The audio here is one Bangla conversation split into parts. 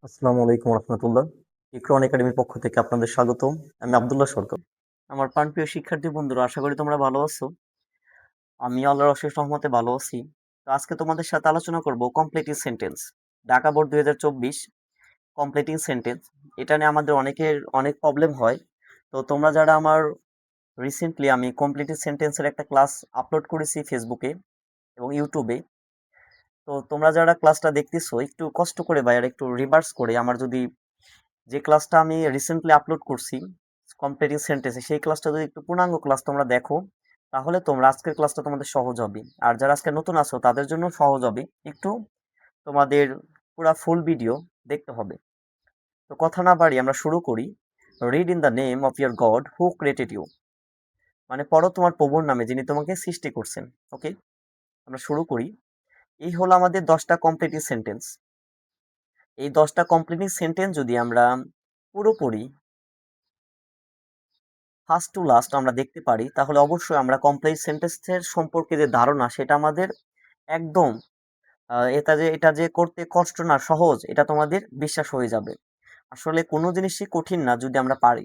আসসালামু আলাইকুম রহমতুল্লাহ। ইকরান একাডেমির পক্ষ থেকে আপনাদের স্বাগতম। আমি আব্দুল্লাহ সরকার। আমার প্রাণপ্রিয় শিক্ষার্থী বন্ধুরা, আশা করি তোমরা ভালো আছো। আমি আল্লাহর অশেষ রহমতে ভালো আছি। তো আজকে তোমাদের সাথে আলোচনা করব completing sentence, Dhaka board 2024 completing sentence. এটা নিয়ে আমাদের অনেকের অনেক প্রবলেম হয়। তো তোমরা যারা আমার রিসেন্টলি আমি কমপ্লিটিভ সেন্টেন্সের একটা ক্লাস আপলোড করেছি ফেসবুকে এবং ইউটিউবে। তো তোমরা যারা ক্লাসটা দেখতেছো একটু কষ্ট করে বা একটু রিভার্স করে আমার যদি যে ক্লাসটা আমি রিসেন্টলি আপলোড করছি কমপ্লিটিং সেন্টেন্সে, সেই ক্লাসটা যদি একটু পূর্ণাঙ্গ ক্লাস তোমরা দেখো, তাহলে তোমরা আজকের ক্লাসটা তোমাদের সহজ হবে। আর যারা আজকে নতুন আছো তাদের জন্য সহজ হবে। একটু তোমাদের পুরা ফুল ভিডিও দেখতে হবে। তো কথা না বাড়ি আমরা শুরু করি। Read in the name of your God who created you, মানে পড়ো তোমার প্রভুর নামে যিনি তোমাকে সৃষ্টি করছেন। ওকে, আমরা শুরু করি। এই হলো আমাদের 10টা কমপ্লিটিভ সেন্টেন্স। এই 10টা কমপ্লিটিং সেন্টেন্স যদি আমরা পুরোপুরি ফার্স্ট টু লাস্ট আমরা দেখতে পারি, তাহলে অবশ্যই আমরা কমপ্লেক্স সেন্টেন্সের সম্পর্কে যে ধারণা সেটা আমাদের একদম এটা যে করতে কষ্ট না, সহজ, এটা তোমাদের বিশ্বাস হয়ে যাবে। আসলে কোনো জিনিসই কঠিন না যদি আমরা পারি।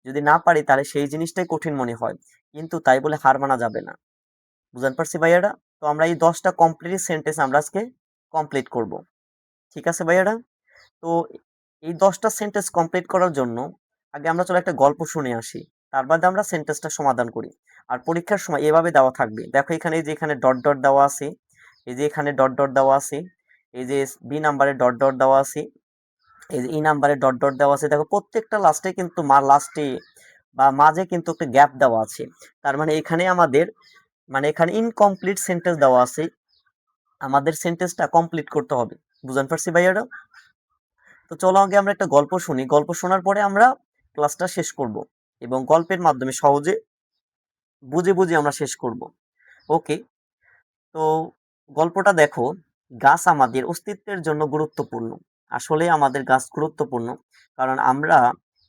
যদি না পারি তাহলে সেই জিনিসটাই কঠিন মনে হয়, কিন্তু তাই বলে হার মানা যাবে না। বুঝতে পারছি ভাইয়ারা? তো আমরা এই 10টা কমপ্লিট সেন্টেন্স আমরা আজকে কমপ্লিট করব। ঠিক আছে ভাইয়ারা? তো এই 10টা সেন্টেন্স কমপ্লিট করার জন্য আগে আমরা চলো একটা গল্প শুনে আসি, তার বাদে আমরা সেন্টেন্সটা সমাধান করি। আর পরীক্ষার সময় এভাবে দেওয়া থাকবে, দেখো এখানে এই যে এখানে ডট ডট দেওয়া আছে, এই যে এখানে ডট ডট দেওয়া আছে, এই যে বি নাম্বারে ডট ডট দেওয়া আছে, এই যে ই নাম্বারে ডট ডট দেওয়া আছে। দেখো প্রত্যেকটা লাস্টে কিন্তু লাস্টে বা মাঝে কিন্তু একটা গ্যাপ দেওয়া আছে। তার মানে এখানে আমাদের, মানে এখানে ইনকমপ্লিট সেন্টেন্স দেওয়া আছে, আমাদের সেন্টেন্সটা কমপ্লিট করতে হবে। বুঝতে পারছি ভাইয়ারা? তো চলো আগে আমরা একটা গল্প শুনি, গল্প শোনার পরে আমরা ক্লাসটা শেষ করব এবং গল্পের মাধ্যমে সহজে বুঝে বুঝে আমরা শেষ করব। ওকে, তো গল্পটা দেখো। গাছ আমাদের অস্তিত্বের জন্য গুরুত্বপূর্ণ। আসলে আমাদের গাছ গুরুত্বপূর্ণ, কারণ আমরা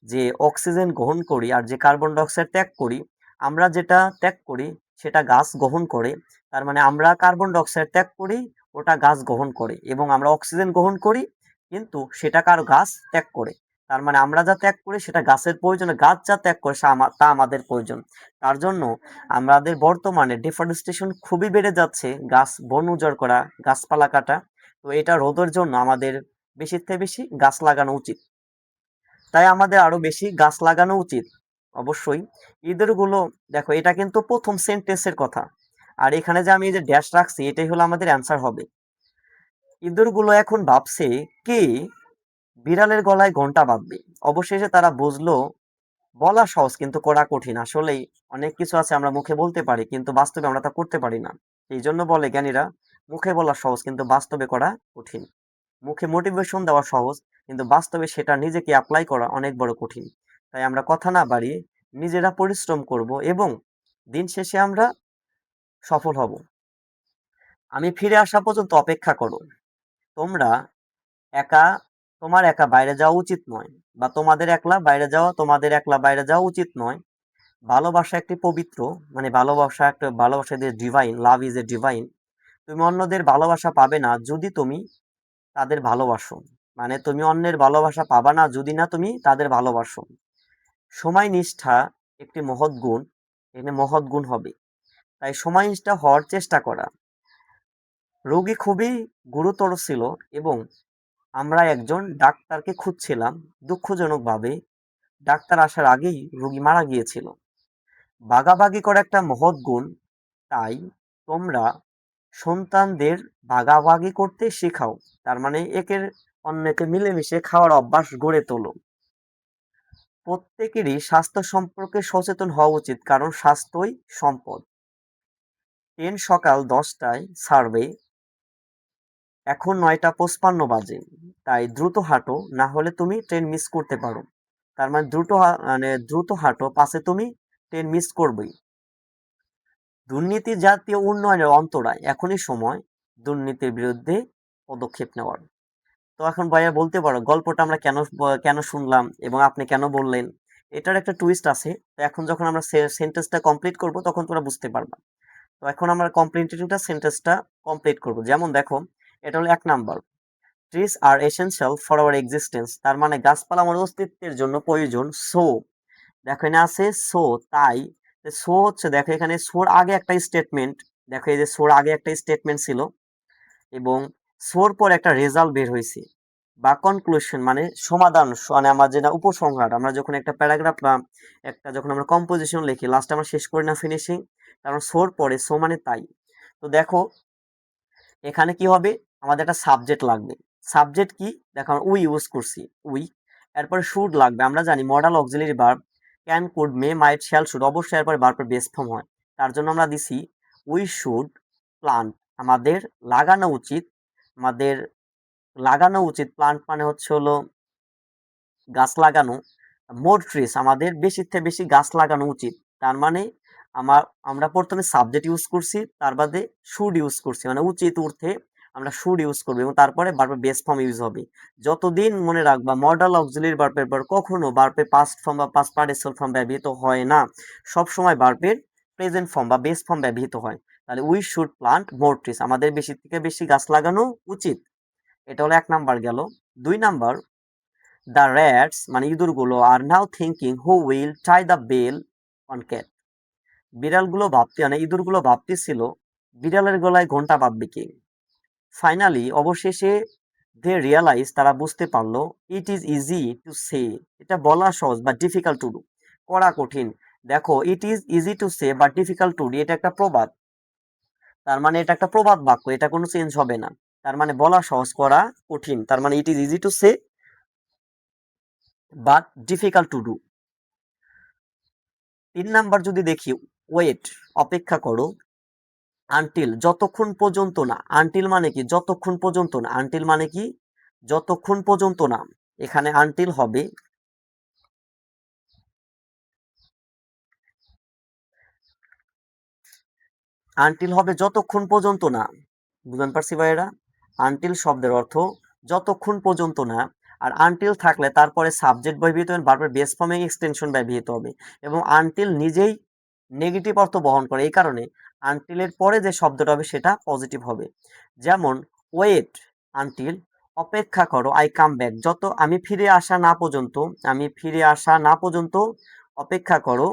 যে অক্সিজেন গ্রহণ করি আর যে কার্বন ডাইঅক্সাইড ত্যাগ করি, আমরা যেটা ত্যাগ করি সেটা গাছ গ্রহণ করে। তার মানে আমরা কার্বন ডাইঅক্সাইড ত্যাগ করি, ওটা গাছ গ্রহণ করে, এবং আমরা অক্সিজেন গ্রহণ করি, কিন্তু সেটা কার গাছ ত্যাগ করে। তার মানে আমরা যা ত্যাগ করি সেটা গাছের প্রয়োজনে, গাছ যা ত্যাগ করে তা আমাদের প্রয়োজন। তার জন্য আমাদের বর্তমানে ডিফরেস্টেশন খুবই বেড়ে যাচ্ছে, গাছ বন উজাড় করা, গাছপালা কাটা। তো এটা রোধের জন্য আমাদের বেশির থেকে বেশি গাছ লাগানো উচিত। তাই আমাদের আরো বেশি গাছ লাগানো উচিত অবশ্যই। ঈদের গুলো দেখো, এটা কিন্তু প্রথম সেন্টেন্সের কথা। আর এখানে যে আমি এই যে ড্যাশ রাখছি, এটাই হলো আমাদের অ্যান্সার হবে। ইঁদুর গুলো এখন ভাবছে কি বিড়ালের গলায় ঘন্টা বাঁধবে। অবশেষে তারা বুঝলো বলা সহজ কিন্তু করা কঠিন। আসলেই অনেক কিছু আছে আমরা মুখে বলতে পারি, কিন্তু বাস্তবে আমরা তা করতে পারি না। এই জন্য বলে জ্ঞানীরা, মুখে বলা সহজ কিন্তু বাস্তবে করা কঠিন। মুখে মোটিভেশন দেওয়া সহজ, কিন্তু বাস্তবে সেটা নিজেকে অ্যাপ্লাই করা অনেক বড় কঠিন। তাই আমরা কথা না বাড়িয়ে নিজেরা পরিশ্রম করব এবং দিন শেষে আমরা সফল হব। আমি ফিরে আসা পর্যন্ত অপেক্ষা করো। তোমরা একা তোমার একা বাইরে যাওয়া উচিত নয়, বা তোমাদের একলা বাইরে যাওয়া উচিত নয়। ভালোবাসা একটি পবিত্র, মানে ভালোবাসা যে divine, love is a divine. তুমি অন্যদের ভালোবাসা পাবে না যদি তুমি তাদের ভালোবাসো, মানে তুমি অন্যের ভালোবাসা পাবা না যদি না তুমি তাদের ভালোবাসো। সময় নিষ্ঠা একটি মহৎ গুণ, এখানে মহৎ গুণ হবে। তাই সময় নিষ্ঠা হওয়ার চেষ্টা করা। রোগী খুবই গুরুতর ছিল এবং আমরা একজন ডাক্তারকে খুঁজছিলাম। দুঃখজনকভাবে ডাক্তার আসার আগেই রোগী মারা গিয়েছিল। ভাগাভাগি করা একটা মহৎ গুণ। তাই তোমরা সন্তানদের ভাগাভাগি করতে শেখাও। তার মানে একের অন্যকে মিলেমিশে খাওয়ার অভ্যাস গড়ে তোলো। প্রত্যেকেরই স্বাস্থ্য সম্পর্কে সচেতন হওয়া উচিত, কারণ স্বাস্থ্যই সম্পদ। ট্রেন সকাল 10টায় ছাড়বে, এখন 9টা 55 বাজে। তাই দ্রুত হাঁটো, না হলে তুমি ট্রেন মিস করতে পারো। তার মানে দ্রুত হাঁটো, পাছে তুমি ট্রেন মিস করবেই। দুর্নীতি জাতীয় উন্নয়নের অন্তরায়, এখনই সময় দুর্নীতির বিরুদ্ধে পদক্ষেপ নেওয়ার। তো এখন ভাইয়া বলতে পারো গল্পটা আমরা কেন শুনলাম এবং আপনি কেন বললেন? এটার একটা টুইস্ট আছে। তো এখন যখন আমরা সেন্টেন্সটা কমপ্লিট করব তখন তোমরা বুঝতে পারবা। তো এখন আমরা কমপ্লিটেশনটা সেন্টেন্সটা কমপ্লিট করব। যেমন দেখো, এটা হলো 1 number. Trees are essential for our existence, তার মানে গাছপালা আমাদের অস্তিত্বের জন্য প্রয়োজন। সো দেখো এখানে আছে সো, তাই সো হচ্ছে, দেখো এখানে সোর আগে একটা স্টেটমেন্ট, দেখো এই যে সোর আগে একটা স্টেটমেন্ট ছিল এবং সোর পর একটা রেজাল্ট বের হয়েছে বা কনক্লুশন মানে সমাধান, মানে আমার যেটা উপসংহার, আমরা যখন একটা প্যারাগ্রাফ বা একটা যখন আমরা কম্পোজিশন লিখি লাস্টে আমরা শেষ করি না ফিনিশিং, কারণ সোর পরে সো মানে তাই। তো দেখো এখানে কি হবে, আমাদের একটা সাবজেক্ট লাগবে। সাবজেক্ট কি, দেখো আমরা উই ইউজ করছি, উই। এরপরে শুড লাগবে, আমরা জানি modal auxiliary verb can, could, may, might, shall, should, অবশ্যই এরপরে ভার্বের বেস ফর্ম হয়। তার জন্য আমরা দিছি উই শুড প্লান্ট, আমাদের লাগানো উচিত, আমাদের লাগানো উচিত। প্লান্ট মানে হচ্ছে হলো গাছ লাগানো। মোর ট্রিস, আমাদের বেশি থেকে বেশি গাছ লাগানো উচিত। তার মানে আমরা প্রথমে সাবজেক্ট ইউজ করছি, তার বাদে শুড ইউজ করছি, মানে উচিত অর্থে আমরা শুড ইউজ করবো এবং তারপরে ভার্বের বেস ফর্ম ইউজ হবে। যতদিন মনে রাখবা মডাল অক্সিলারি ভার্বের পর কখনো ভার্বের পাস্ট ফর্ম বা পাস্ট পার্টিসিপল ফর্ম ব্যবহৃত হয় না, সব সময় ভার্বের প্রেজেন্ট ফর্ম বা বেস ফর্ম ব্যবহৃত হয়। তাহলে we should plant more trees, আমাদের বেশি থেকে বেশি গাছ লাগানো উচিত। এটা হলো 1 নাম্বার গেল। 2 নাম্বার, দ্য র্যাটস মানে ইঁদুরগুলো are now thinking who will tie the bell on cat, বিড়ালগুলো ভাবতে মানে ইঁদুরগুলো ভাবতেছিল বিড়ালের গলায় ঘন্টা বাঁধবে কে। ফাইনালি অবশেষে দে রিয়ালাইজ, তারা বুঝতে পারলো, it is easy to say, এটা বলা সহজ বা ডিফিকাল্ট টু ডু, করা কঠিন। দেখো it is easy to say বা ডিফিকাল্ট টু ডু, এটা একটা প্রবাদ, তার মানে এটা একটা প্রবাদ বাক্য, এটা কোনো চেঞ্জ হবে না। তার মানে বলা সহজ করা কঠিন, তার মানে it is easy to say but difficult to do. 3 number যদি দেখি, ওয়েট অপেক্ষা করো, আনটিল যতক্ষণ পর্যন্ত না, আনটিল মানে কি যতক্ষণ পর্যন্ত না, আনটিল মানে কি যতক্ষণ পর্যন্ত না, এখানে আনটিল হবে যতক্ষণ পর্যন্ত না, বুঝতে পারছি ভাইয়েরা। আনটিল শব্দের অর্থ যতক্ষণ পর্যন্ত না, আর আনটিল থাকলে তারপরে সাবজেক্ট ব্যবহৃত হবে, ভার্বের বেস ফর্মে এক্সটেনশন ব্যবহৃত হবে এবং আনটিল নিজেই নেগেটিভ অর্থ বহন করে, এই কারণে আনটিলের পরে যে শব্দটা হবে সেটা পজিটিভ হবে। যেমন ওয়েট আনটিল, অপেক্ষা করো, আই কাম ব্যাক, যত আমি ফিরে আসা না পর্যন্ত, আমি ফিরে আসা না পর্যন্ত অপেক্ষা করো।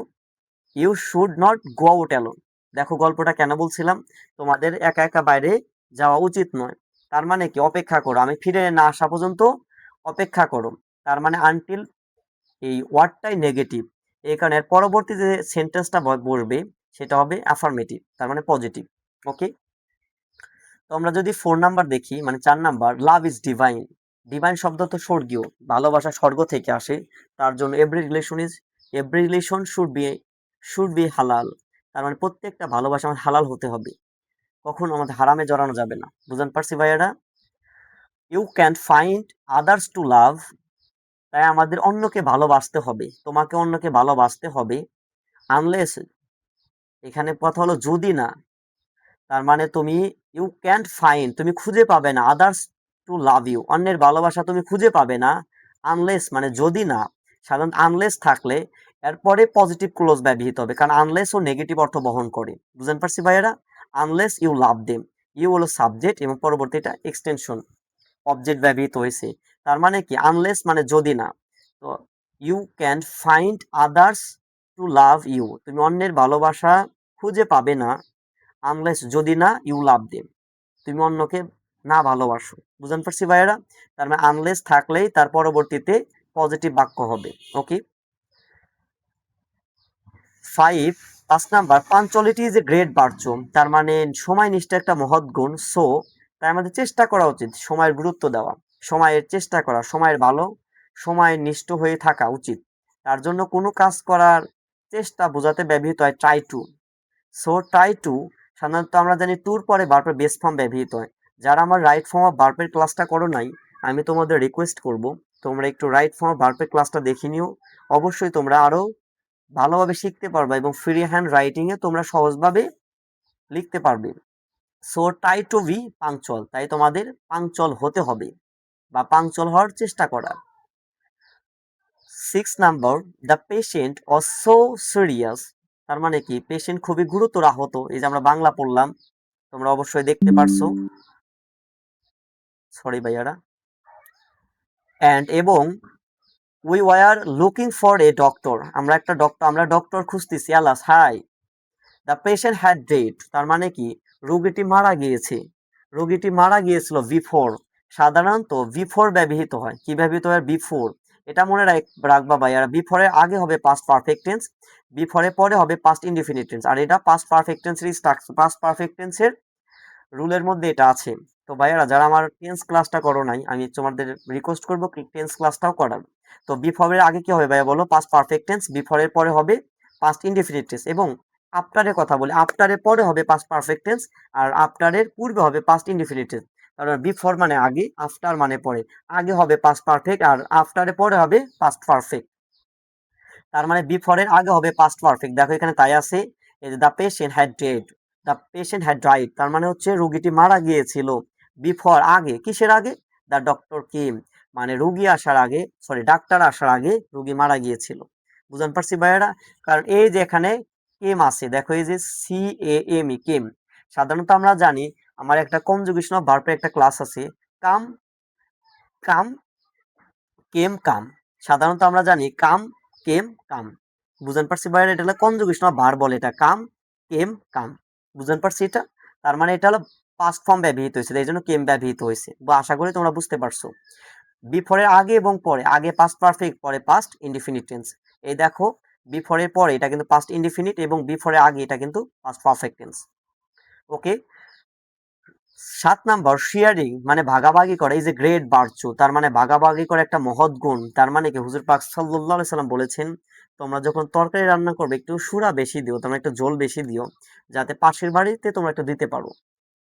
You should not go out alone, দেখো গল্পটা কেন বলছিলাম, তোমাদের একা একা বাইরে যাওয়া উচিত নয়। তার মানে কি অপেক্ষা করো, আমি ফিরে না আসা পর্যন্ত অপেক্ষা করো, তার মানে আনটিল এই ওয়ার্ডটাই নেগেটিভ, এই কারণে এর পরবর্তী যে সেন্টেন্সটা বসবে সেটা হবে অ্যাফার্মেটিভ, তার মানে পজিটিভ। ওকে, তো আমরা যদি 4 নাম্বার দেখি, মানে 4 number, love is divine, divine শব্দ তো স্বর্গীয়, ভালোবাসা স্বর্গ থেকে আসে, তার জন্য এভরি রিলেশন শুড বি হালাল, তার মানে প্রত্যেকটা ভালোবাসা আমাদের হালাল হতে হবে, কখনো আমাদের হারামে জড়ানো যাবে না। বুঝতে পারছি ভাইয়ারা। You can find others to love, তাই আমাদের অন্যকে ভালোবাসতে হবে, তোমাকে অন্যকে ভালোবাসতে হবে। আনলেস, এখানে কথা হলো যদি না, তার মানে তুমি ইউ ক্যান্ট ফাইন্ড, তুমি খুঁজে পাবে না, আদার্স টু লাভ ইউ, অন্যের ভালোবাসা তুমি খুঁজে পাবে না। আনলেস মানে যদি না, সাধারণত আনলেস থাকলে এরপরে পজিটিভ ক্লোজ ব্যবহৃত হবে, কারণ আনলেস ও নেগেটিভ অর্থ বহন করে। বুঝতে পারছি ভাইয়েরা। Unless you love them, you হলো সাবজেক্ট এবং পরবর্তীটা এক্সটেনশন অবজেক্ট ব্যবহৃত হয়েছে। তার মানে কি আনলেস মানে যদি না, তো you can find others to love you, তুমি অন্যের ভালোবাসা খুঁজে পাবে না। আনলেস যদি না ইউ লাভ দেম, তুমি অন্যকে না ভালোবাসো। বুঝতে পারছি ভাইয়েরা। তার মানে আনলেস থাকলেই তার পরবর্তীতে পজিটিভ বাক্য হবে। ওকে, 5 number, punctuality is a great virtue, তার মানে সময় নিষ্ঠা একটা মহৎ গুণ। সো তাই আমাদের চেষ্টা করা উচিত সময়ের গুরুত্ব দেওয়া, সময়ের চেষ্টা করা, সময়ের ভালো, সময়ের নিষ্ঠ হয়ে থাকা উচিত। তার জন্য কোনো কাজ করার চেষ্টা বোঝাতে ব্যবহৃত হয় try to. So try to, সাধারণত আমরা জানি টুর পরে ভার্বের বেস ফর্ম ব্যবহৃত হয়। যারা আমার রাইট ফর্ম অফ ভার্বের ক্লাসটা করো নাই, আমি তোমাদের রিকোয়েস্ট করব তোমরা একটু রাইট ফর্ম অফ ভার্বের ক্লাসটা দেখে নিও, অবশ্যই তোমরা আরো ভালোভাবে শিখতে পারবে এবং ফ্রি হ্যান্ড রাইটিং এ তোমরা সহজভাবে লিখতে পারবে। So try to be punctual, তাই তোমাদের পাংচুয়াল হতে হবে বা পাংচুয়াল হওয়ার চেষ্টা করা। 6 number, the patient was so serious, তার মানে কি পেশেন্ট খুবই গুরুতর আহত, এই যে আমরা বাংলা পড়লাম, তোমরা অবশ্যই দেখতে পারছো। সরি ভাইয়ারা। অ্যান্ড এবং we were looking for a doctor, আমরা ডক্টর খুঁজতেছি। Alas hi, the patient had dead, তার মানে কি রোগীটি মারা গিয়েছে। রোগীটি মারা গিয়েছিল বিফোর। সাধারণত বিফোর ব্যবহৃত হয়, কি ব্যবহৃত হয়? বিফোর। এটা মনে রাখবা ভাইয়ারা, বিফোরের আগে হবে পাস্ট পারফেক্ট টেন্স, বিফোরের পরে হবে পাস্ট ইনডিফিনিট টেন্স। আর এটা পাস্ট পারফেক্ট টেন্সের স্ট্রাকচার, পাস্ট পারফেক্ট টেন্সের রুলের মধ্যে এটা আছে। তো ভাইয়ারা যারা আমার টেন্স ক্লাসটা করো নাই, আমি তোমাদের রিকোয়েস্ট করবো টেন্স ক্লাসটাও করার। তো বিফোরের আগে কি হবে ভাইয়া বলো? Past perfect tense. বিফোরের পরে হবে পাস্ট ইনডিফিনিট টেন্স। এবং আফটারের কথা বলি, আফটারের পরে হবে পাস্ট পারফেক্ট টেন্স, আর আফটারের পূর্বে হবে পাস্ট ইনডিফিনিট টেন্স। কারণ বিফোর মানে আগে, আফটার মানে পরে। আগে হবে পাস্ট পারফেক্ট আর আফটারের পরে হবে পাস্ট পারফেক্ট। তার মানে বিফোরের আগে হবে পাস্ট পারফেক্ট। দেখো এখানে তাই আছে, এই যে the patient had dead, the patient had died, তার মানে হচ্ছে রোগীটি মারা গিয়েছিল। বিফোর আগে, কিসের আগে? দ্য ডক্টর কেম, মানে রোগী আসার আগে, সরি ডাক্তার আসার আগে রোগী মারা গিয়েছিল। বুঝতে পারছি ভাইয়েরা? কারণ এই যে এখানে কেম আছে, দেখো এই যে সি এ এম ই, কেম। সাধারণত আমরা জানি, আমার একটা কনজুগেশন অফ ভার্বের একটা ক্লাস আছে, কাম, কাম, কেম, কাম। সাধারণত আমরা জানি কাম, কেম, কাম। বুঝতে পারছি ভাইয়া? এটা হলো কনজুগেশন অফ ভার্ব বলে, এটা কাম, কেম, কাম। বুঝতে পারছি এটা? তার মানে এটা হলো পাস্ট ফর্ম ব্যবহৃত হয়েছে, এই জন্য কেম ব্যবহৃত হয়েছে। বা আশা করি তোমরা বুঝতে পারছো। বিফোরের আগে এবং পরে, আগে পাস্ট পারফেক্ট, পরে পাস্ট ইনডিফিনিট টেন্স। এই দেখো, বিফোরের পরে এটা কিন্তু পাস্ট ইনডিফিনিট, এবং বিফোরের আগে এটা কিন্তু পাস্ট পারফেক্ট টেন্স। ওকে। 7 নাম্বার, শেয়ারিং মানে ভাগাভাগি করা, এই যে গ্রেট বার্চু, তার মানে ভাগাভাগি করে একটা মহৎ গুণ। তার মানে কি হুজুর পাক সাল্লাল্লাহু আলাইহি সাল্লাম বলেছেন, তোমরা যখন তরকারি রান্না করবে একটু সুরা বেশি দিও, তোমরা একটু ঝোল বেশি দিও, যাতে পাশের বাড়িতে তোমরা একটু দিতে পারো।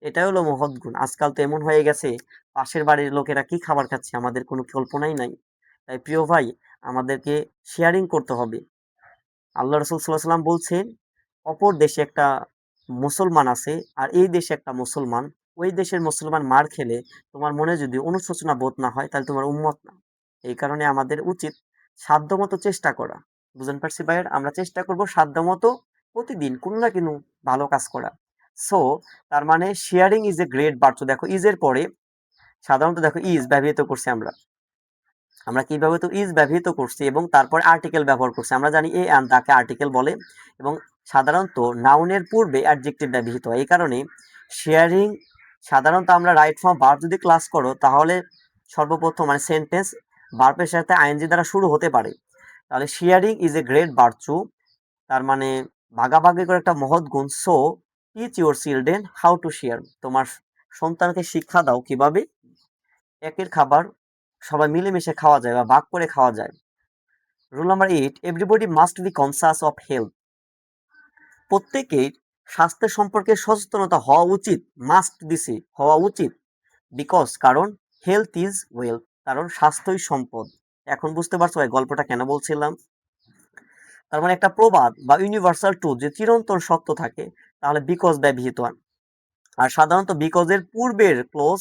এটাই হলো মহৎ গুণ। আজকাল তো এমন হয়ে গেছে, পাশের বাড়ির লোকেরা কি খাবার খাচ্ছে আমাদের কোনো কল্পনাই নাই। তাই প্রিয় ভাই, আমাদেরকে শেয়ারিং করতে হবে। আল্লাহ রসুল সাল্লাল্লাহু আলাইহি সাল্লাম বলছেন, অপর দেশে একটা মুসলমান আছে আর এই দেশে একটা মুসলমান, ওই দেশের মুসলমান মার খেলে তোমার মনে যদি অনুশোচনা বোধ না হয়, তাহলে তোমার উম্মত না। এই কারণে আমাদের উচিত সাধ্যমতো চেষ্টা করা। বুঝতে পারছি ভাইয়ের? আমরা চেষ্টা করব সাধ্যমতো প্রতিদিন কোনো না কোনো ভালো কাজ করা। সো তার মানে শেয়ারিং ইজ এ গ্রেট বার্চু। দেখো ইজ এর পরে সাধারণত দেখো ইজ ব্যবহৃত করছি আমরা, আমরা কিভাবে তো ইজ ব্যবহৃত করছি এবং তারপর আর্টিকেল ব্যবহার করছি। আমরা জানি এ অ্যান্ড তাকে আর্টিকেল বলে, এবং সাধারণত নাউনের পূর্বে অ্যাডজেক্টিভ ব্যবহৃত হয়। এই কারণে শেয়ারিং, সাধারণত আমরা রাইট ফর্ম ভার্ব যদি ক্লাস করো, তাহলে সর্বপ্রথম মানে সেন্টেন্স ভার্বের সাথে আইএনজি দ্বারা শুরু হতে পারে। তাহলে sharing is a great virtue, তার মানে ভাগাভাগি করে একটা মহৎ গুণ। So teach your children how to share, তোমার সন্তানকে শিক্ষা দাও কিভাবে একের খাবার সবাই মিলেমিশে খাওয়া যায় বা ভাগ করে খাওয়া যায়। Rule number 8, everybody must be conscious of health, প্রত্যেকেই স্বাস্থ্য সম্পর্কে সচেতনতা হওয়া উচিত। মাস্ট দিছি, হওয়া উচিত। বিকজ, কারণ হেলথ ইজ ওয়েলথ, কারণ স্বাস্থ্যই সম্পদ। এখন বুঝতে পারছো ভাই গল্পটা কেন বলছিলাম? তার মানে একটা প্রবাদ বা ইউনিভার্সাল ট্রুথ যে চিরন্তন সত্য থাকে, তাহলে বিকজ ব্যবহৃত হয়। আর সাধারণত বিকজের পূর্বের ক্লোজ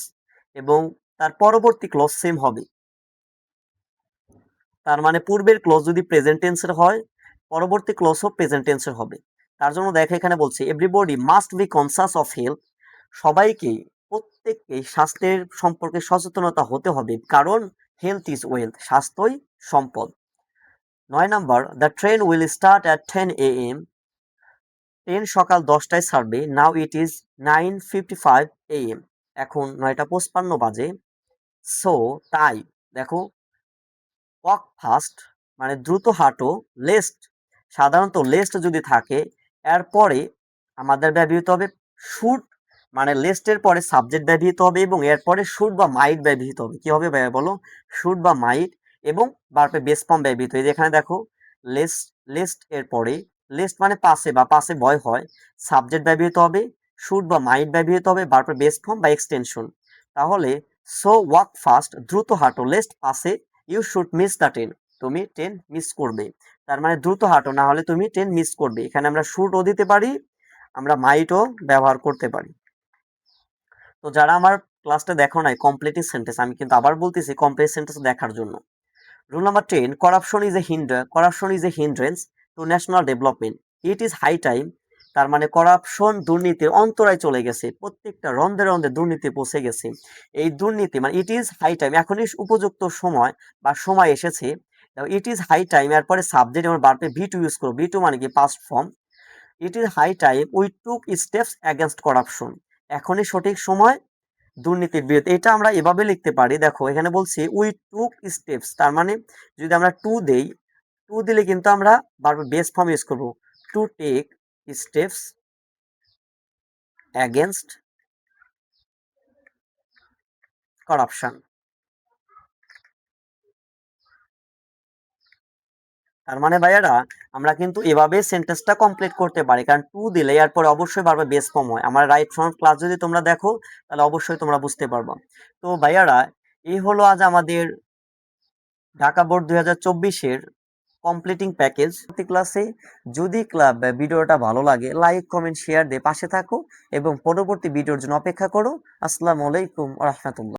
এবং তার পরবর্তী ক্লোজ সেম হবে। তার মানে পূর্বের ক্লোজ যদি প্রেজেন্ট টেন্সের হয়, পরবর্তী ক্লোজও প্রেজেন্ট টেন্সের হবে। তার জন্য দেখো এখানে বলছে everybody must be conscious of health, সবাইকেই, প্রত্যেককেই স্বাস্থ্যের সম্পর্কে সচেতনতা হতে হবে, কারণ হেলথ ইজ ওয়েলথ, স্বাস্থ্যই সম্পদ। 9 number, the train will start at 10 AM, train সকাল 10টায় ছাড়বে। নাও ইট ইজ 9:55 AM, এখন 9টা 55 বাজে। সো তাই, দেখো ওয়াক ফাস্ট মানে দ্রুত হাঁটো, লেস্ট, সাধারণত লেস্ট যদি থাকে এরপরে আমাদের ব্যবহৃত হবে শুড, মানে লেস্টের পরে সাবজেক্ট ব্যবহৃত হবে এবং এরপরে শুড বা মাইট ব্যবহৃত হবে। কি হবে ভাইয়া বলো? শুড বা মাইট, এবং ভার্বের বেস ফর্ম ব্যবহৃত হয়। এখানে দেখো লেস্ট, লেস্ট এর পরে, লেস্ট মানে পাশে বা পাশে ভয় হয়, সাবজেক্ট ব্যবহৃত হবে, শুড বা মাইট ব্যবহৃত হবে, ভার্বের বেস ফর্ম বা এক্সটেনশন। তাহলে সো ওয়াক ফাস্ট দ্রুত হাঁটো, লেস্ট পাশে, you should miss the train, তুমি ট্রেন মিস করবে। তার মানে দ্রুত হাঁটো, না হলে তুমি ট্রেন মিস করবে। এখানে আমরা শুডও দিতে পারি, আমরা মাইটও ব্যবহার করতে পারি। তো যারা আমার ক্লাসটা দেখো নাই কমপ্লিট সেন্টেন্স, আমি কিন্তু আবার বলতেছি কমপ্লিট সেন্টেন্স দেখার জন্য। Rule number 10, corruption is a hindrance to national development, it is high time তার মানে করাপশন দুর্নীতির অন্তরায় চলে গেছে, প্রত্যেকটা রন্ধে রন্ধে দুর্নীতি পৌঁছে গেছে। এই দুর্নীতি মানে ইট ইজ হাই টাইম, এখনই উপযুক্ত সময় বা সময় এসেছে। ইট ইজ হাই টাইম, এরপরে সাবজেক্ট আমরা বারপে ভি টু ইউজ করবো। ভি টু মানে কি past form. It is high time we took steps against corruption, এখনই সঠিক সময় দুর্নীতির বিরুদ্ধে। এটা আমরা এভাবে লিখতে পারি, দেখো এখানে বলছি উই টুক স্টেপস, তার মানে যদি আমরা টু দেই, টু দিলে কিন্তু আমরা বারবার বেস ফর্ম ইউজ করবো, to take steps against corruption. তার মানে ভাইয়ারা আমরা কিন্তু এভাবে সেন্টেন্সটা কমপ্লিট করতে পারি, কারণ টু দিলে এরপরে অবশ্যই বারবার বেস ফর্ম হয়। আমার রাইট ফ্রন্ট ক্লাস যদি তোমরা দেখো তাহলে অবশ্যই তোমরা বুঝতে পারবা। তো ভাইয়ারা এই হলো আজ আমাদের ঢাকা বোর্ড 2024-এর কমপ্লিটিং প্যাকেজ। ক্লাসে যদি ক্লাব ভিডিওটা ভালো লাগে লাইক কমেন্ট শেয়ার দিয়ে পাশে থাকো এবং পরবর্তী ভিডিওর জন্য অপেক্ষা করো। আসসালামু আলাইকুম ওয়া রাহমাতুল্লাহ।